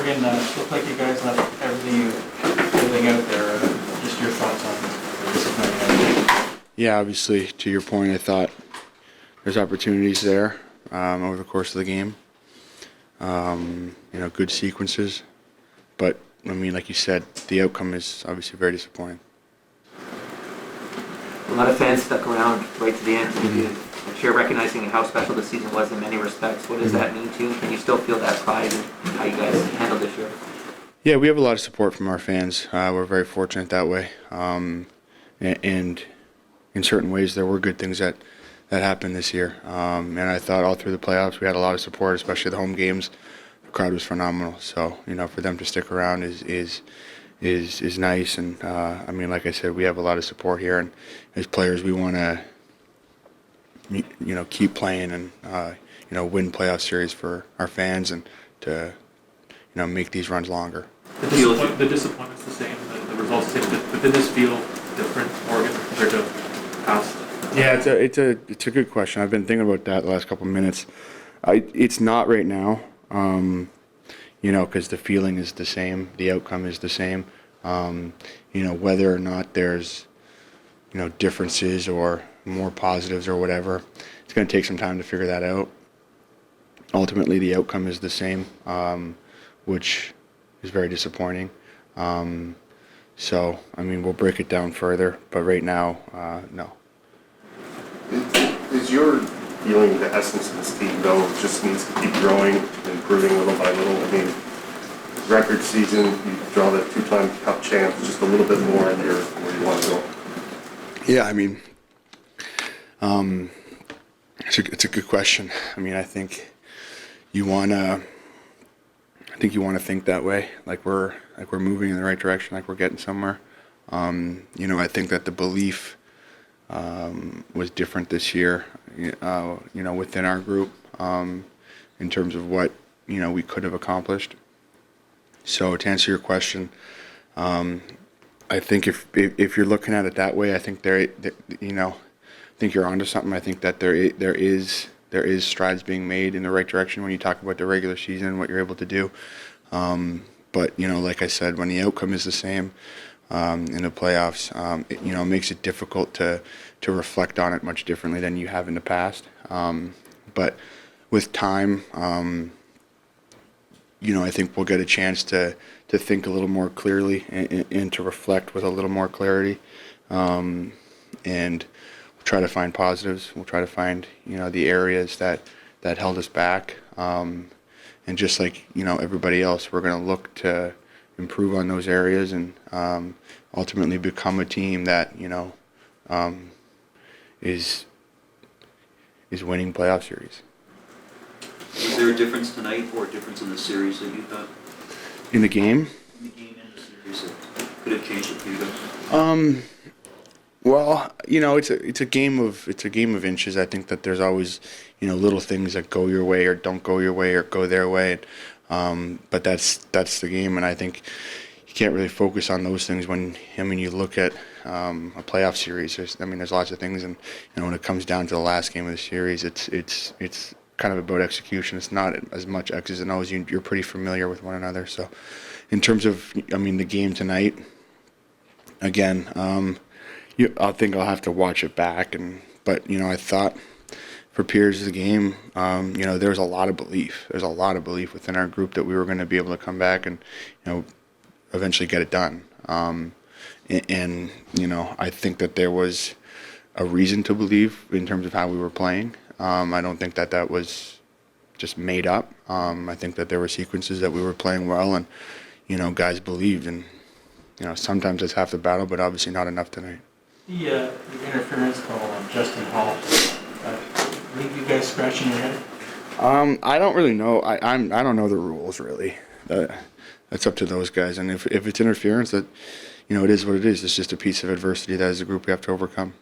Morgan, looked like you guys left everything out there. Just your thoughts on discipline? Yeah, obviously, to your point, I thought there's opportunities there over the course of the game. Good sequences. But, I mean, like you said, the outcome is obviously very disappointing. A lot of fans stuck around right to the end. I'm sure recognizing how special the season was in many respects. What does that mean to you? Can you still feel that pride in how you guys handled this year? Yeah, we have a lot of support from our fans. We're very fortunate that way. And in certain ways, there were good things that happened this year. And I thought all through the playoffs, we had a lot of support, especially the home games. The crowd was phenomenal. So, for them to stick around is nice. And, like I said, we have a lot of support here. And as players, we want to, keep playing and, win playoff series for our fans and to, make these runs longer. The disappointment's the same, the results the same, but did this feel different, Morgan, compared to past? Yeah, it's a good question. I've been thinking about that the last couple of minutes. It's not right now, because the feeling is the same, the outcome is the same. Whether or not there's, differences or more positives or whatever, it's going to take some time to figure that out. Ultimately, the outcome is the same, which is very disappointing. We'll break it down further, but right now, no. Is your feeling the essence of this team, though, just needs to keep growing, improving little by little? I mean, record season, you draw the two-time cup champs, just a little bit more and you're where you want to go. Yeah, it's a good question. I think you want to think that way, like we're moving in the right direction, like we're getting somewhere. I think that the belief was different this year, within our group, in terms of what, we could have accomplished. So to answer your question, I think if you're looking at it that way, I think I think you're onto something. I think that there is strides being made in the right direction when you talk about the regular season and what you're able to do. But like I said, when the outcome is the same in the playoffs, it makes it difficult to reflect on it much differently than you have in the past. But with time, I think we'll get a chance to think a little more clearly and to reflect with a little more clarity. And we'll try to find positives. We'll try to find, the areas that held us back. And just like, everybody else, we're going to look to improve on those areas and ultimately become a team that, is winning playoff series. Was there a difference tonight or a difference in the series that you thought? In the game? In the game and the series that could have changed it for you guys? Well, it's a game of inches. I think that there's always, little things that go your way or don't go your way or go their way. But that's the game, and I think you can't really focus on those things when you look at a playoff series. There's lots of things, and when it comes down to the last game of the series, it's kind of about execution. It's not as much X's and O's. You're pretty familiar with one another. So, in terms of the game tonight, again, I think I'll have to watch it back. But I thought for periods of the game, there was a lot of belief. There's a lot of belief within our group that we were going to be able to come back and eventually get it done. I think that there was a reason to believe in terms of how we were playing. I don't think that was just made up. I think that there were sequences that we were playing well, and guys believed, and sometimes it's half the battle, but obviously not enough tonight. The interference call on Justin Hall. Leave you guys scratching your head? I don't really know. I don't know the rules really. That's up to those guys, and if it's interference, that it is what it is. It's just a piece of adversity that as a group we have to overcome.